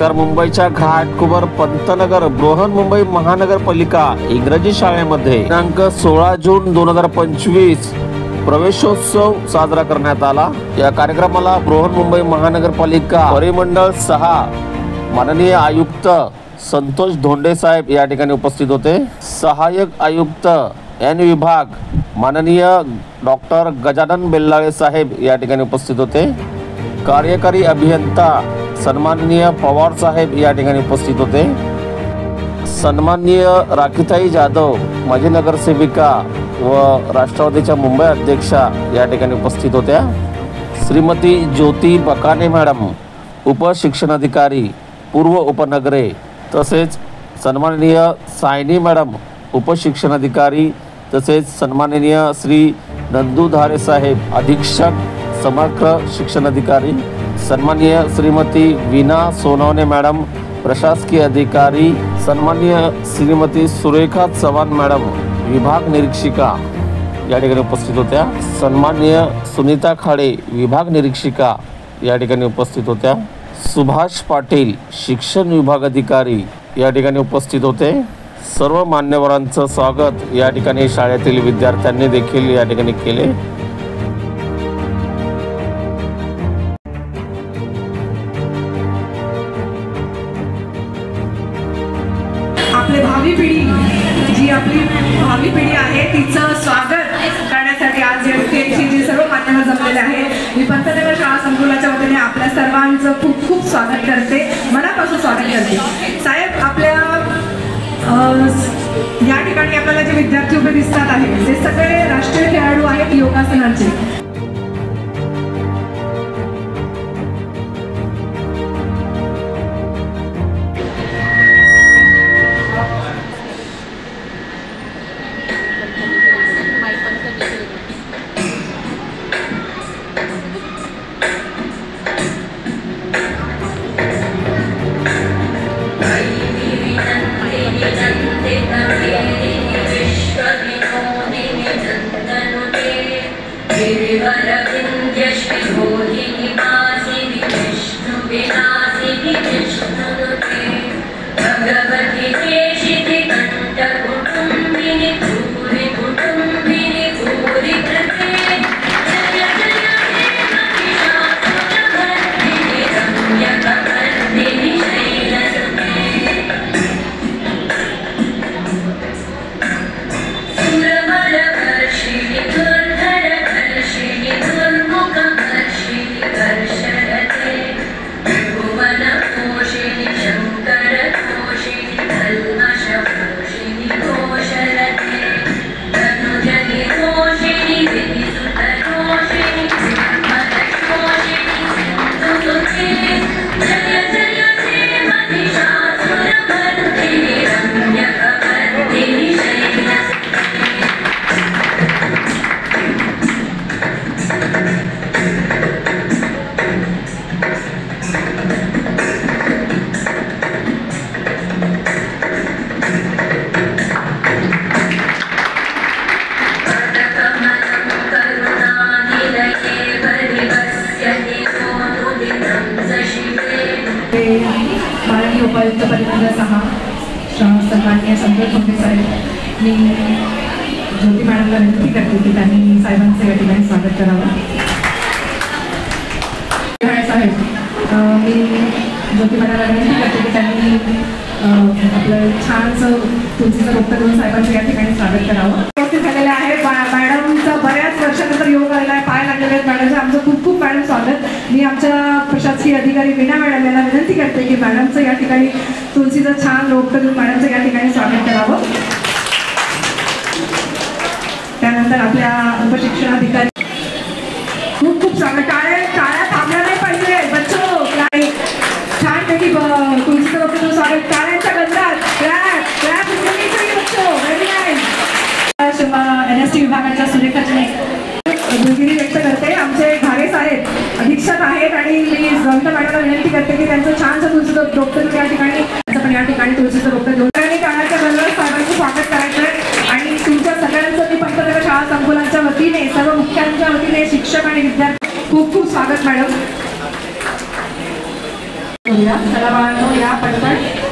नमस्कार. मुंबईच्या घाटकोपर पंतनगर बृहन्मुंबई महानगरपालिका इंग्रजी शाळेमध्ये दिनांक 16 जून 2025 प्रवेशोत्सव साजरा करण्यात आला. या कार्यक्रमाला बृहन्मुंबई महानगरपालिका परिमंडळ 6 माननीय आयुक्त संतोष धोंडे साहेब या ठिकाणी उपस्थित होते. सहाय्यक आयुक्त एन विभाग माननीय डॉक्टर गजानन बेल्लाळे साहेब या ठिकाणी उपस्थित होते. कार्यकारी अभियंता सन्माननीय पवार साहेब या ठिकाणी उपस्थित होते. सन्माननीय राखीताई जाधव माजी नगरसेविका व राष्ट्रवादीच्या मुंबई अध्यक्षा या ठिकाणी उपस्थित होत्या. श्रीमती ज्योती बकाने मॅडम उपशिक्षणाधिकारी पूर्व उपनगरे, तसेच सन्माननीय सायनी मॅडम उपशिक्षणाधिकारी, तसेच सन्माननीय श्री नंदू धारे साहेब अधीक्षक समग्र शिक्षणाधिकारी, सन्माननीय श्रीमती वीणा सोनवणे मॅडम प्रशासकीय अधिकारी, सन्माननीय श्रीमती सुरेखा चव्हाण मॅडम विभाग निरीक्षिका या ठिकाणी उपस्थित होत्या. सन्माननीय सुनीता खाडे विभाग निरीक्षिका या ठिकाणी उपस्थित होत्या. सुभाष पाटील शिक्षण विभाग अधिकारी या ठिकाणी उपस्थित होते. सर्व मान्यवरांचं स्वागत या ठिकाणी शाळेतील विद्यार्थ्यांनी देखील या ठिकाणी केले. आपली भावी पिढी जी आपली भावी पिढी आहे तिचं स्वागत करण्यासाठी आज जी सर्व मान्यवर जमलेले आहेत. मी पंतनगर शाळा संकुलाच्या वतीने आपल्या सर्वांचं खूप खूप स्वागत करते, मनापासून स्वागत करते. साहेब, आपल्या या ठिकाणी आपल्याला जे विद्यार्थी उभे दिसतात आहेत ते सगळे राष्ट्रीय खेळाडू आहेत योगासनाचे. माननीय उपायुक्त परिमंडळ 6 सन्माननीय संतोष धोंडे साहेब, मी ज्योती मॅडमला विनंती करते की त्यांनी साहेबांचे या ठिकाणी स्वागत करावं. साहेब, मी ज्योती मॅडमला विनंती करते की त्यांनी आपलं छानसं तुळशीचं रोपटं देऊन साहेबांचं या ठिकाणी स्वागत करावं. उपस्थित झालेले आहे मॅडमचा बऱ्याच वर्षानंतर योग आलेला आहे, पाय लागलेले आहेत मॅडमचं. आमचं खूप खूप मॅडम स्वागत. मी आमच्या प्रशासकीय अधिकारी वीणा मॅडम यांना विनंती करते की मॅडमचं या ठिकाणी तुळशीचं छान रोपटं देऊन मॅडमचं या ठिकाणी स्वागत करावं. त्यानंतर आपल्या उपशिक्षणाधिकारी खूप खूप स्वागत. टाळ्या थांबल्या नाही पाहिजे बच्चो. छानपैकी तुळशीचं रोपटं देऊन स्वागत. टाळ्यांच्या गजरात NST विभागाच्या सुरेखाची दिलगिरी व्यक्त करते. आमचे घारे साहेब अधीक्षक आहेत आणि मी जयंत मॅडमला विनंती करते की त्यांचं छानसं तुळशीचं रोपटं या ठिकाणी पण या ठिकाणी तुळशीचं रोपटं देऊन टाळ्याच्या गजरात साहेबांचं स्वागत करायचं आहे. आणि तुमच्या सगळ्यांचं मी पंतनगर शाळा संकुलाच्या वतीने, सर्व मुख्यांच्या वतीने, शिक्षक आणि विद्यार्थी खूप खूप स्वागत मॅडम. करूया. चला बाळांनो, या पटकन.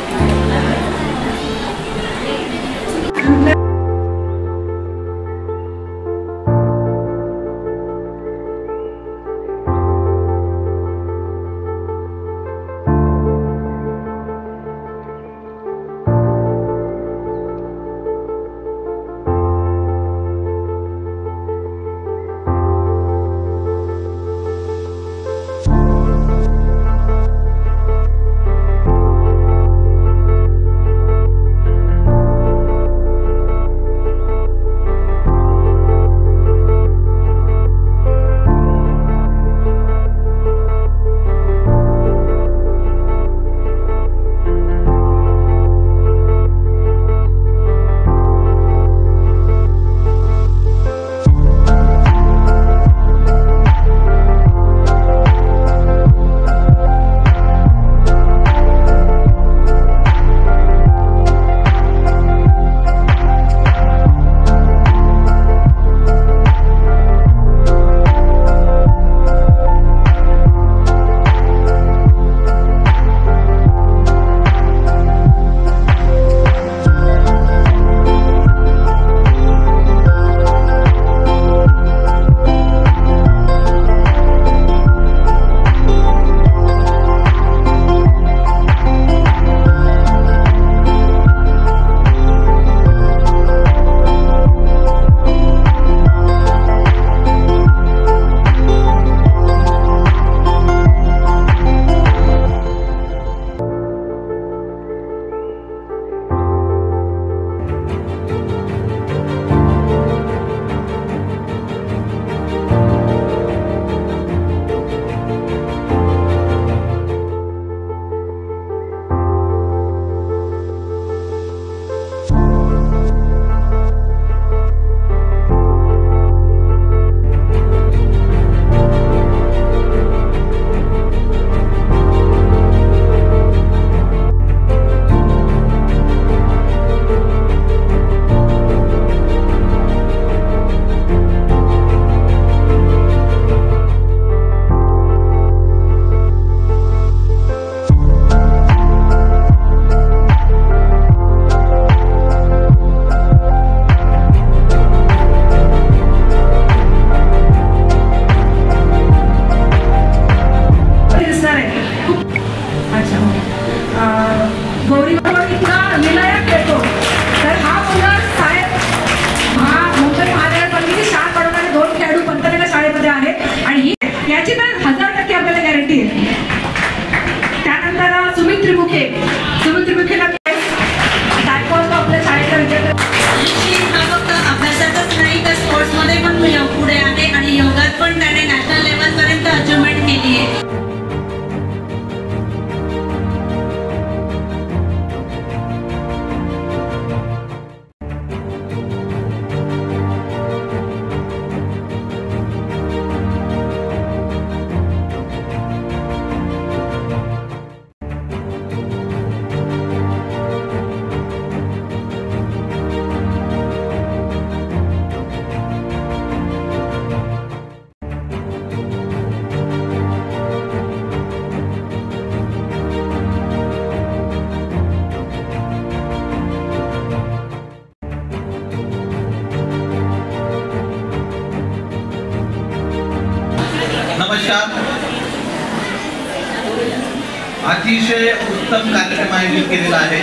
अतिशय उत्तम कार्यक्रम आयोजित केलेला आहे.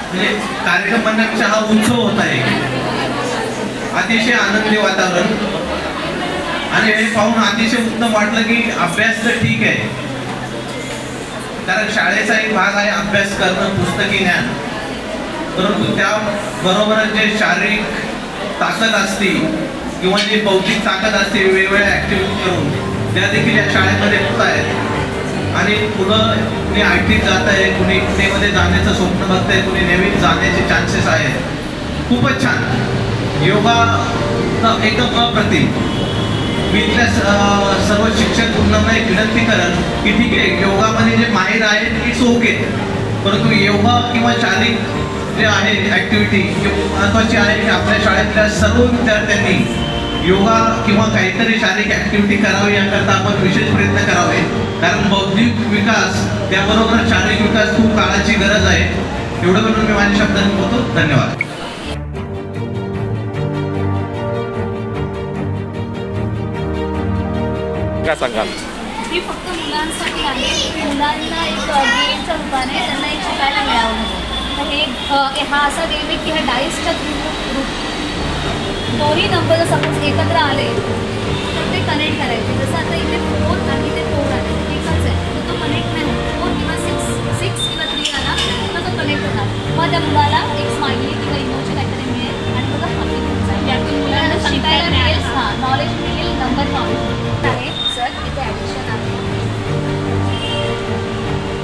म्हणजे कार्यक्रम म्हणण्यापेक्षा हा उत्सव होत आहे. अतिशय आनंदी वातावरण आणि हे पाहून अतिशय उत्तम वाटलं की अभ्यास तर ठीक आहे, कारण शाळेचा एक भाग आहे अभ्यास करणं, पुस्तकी ज्ञान, परंतु त्याबरोबरच जे शारीरिक ताकद असते किंवा जी बौद्धिक ताकद असते वेगवेगळ्या ॲक्टिव्हिटी करून त्या देखील या शाळेमध्ये होत आहेत. आणि मुलं कुणी आयटीत जात आहे, कुणी पुणेमध्ये जाण्याचं स्वप्न बघत आहे, कुणी नवीन जाण्याचे चान्सेस आहेत. खूपच छान. योगा एकदम अप्रतिम. मी इथल्या सर्व शिक्षक मुलांना एक विनंती करेन की ठीक आहे, योगामध्ये जे माहिर आहेत इट्स ओके, परंतु योगा किंवा शारीरिक जे आहे ॲक्टिव्हिटी महत्त्वाची आहे की आपल्या शाळेतल्या सर्व विद्यार्थ्यांनी योगा किंवा काहीतरी शारीरिक ऍक्टिव्हिटी करावी याकरता आपण विशेष प्रयत्न करावे, कारण बौद्धिक विकास त्याबरोबर शारीरिक विकास खूप काळाची गरज आहे. एवढं म्हणून मी माझ्या शब्दांनी बोलतो. धन्यवाद. काय सांगाल? ही फक्त मुलांसाठी आहे. मुलांना एक गेमच्या रूपाने त्यांना एक शिकायला मिळावं म्हणून. तर हा असा गेम आहे की ह्या डाईसच्या थ्रू दोन्ही नंबर जर सपोज एकत्र आले तर ते कनेक्ट करायचे. जसं आता इथे 4 आणि इथे 4 आले एकच आहे, तर तो कनेक्ट नाही होत. 4 किंवा 6 किंवा 3 आला तर तो कनेक्ट होणार. मग त्या मुलाला एक स्माइली किंवा इमोशन काहीतरी मिळेल आणि मग हॅपी होऊन जाईल. त्यातून मुलांना शिकायला मिळेल, नॉलेज मिळेल, नंबर नॉलेज आहे. सर इथे ॲडिशन आहे.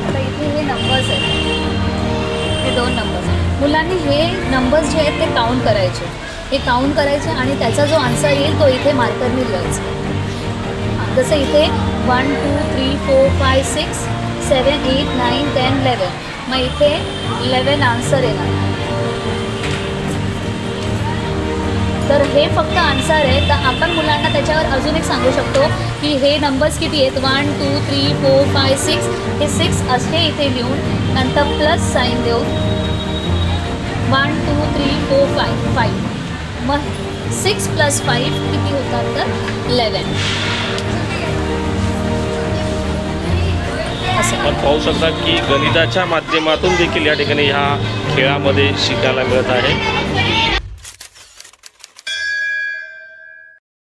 आता इथे हे नंबर्स आहेत, हे 2 नंबर्स. मुलांनी हे नंबर्स जे आहेत ते काउंट करायचे. हे काउंट करायचे आणि त्याचा जो आन्सर येईल तो इथे मार्करने लिहायचा. जसं इथे 1 2 3 4 5 6 7 8 9 10 11. मग इथे 11 आन्सर येणार. तर हे फक्त आन्सर आहे. तर आपण मुलांना त्याच्यावर अजून एक सांगू शकतो की हे नंबर्स किती आहेत, 1 2 3 4 5 6. हे 6 असे इथे लिहून नंतर प्लस साईन देऊन 1 2 3 4 5. मग 6 + 5 किती होतात तर 11. आपण पाहू शकता की गणिताच्या माध्यमातून देखील या ठिकाणी ह्या खेळामध्ये शिकायला मिळत आहे.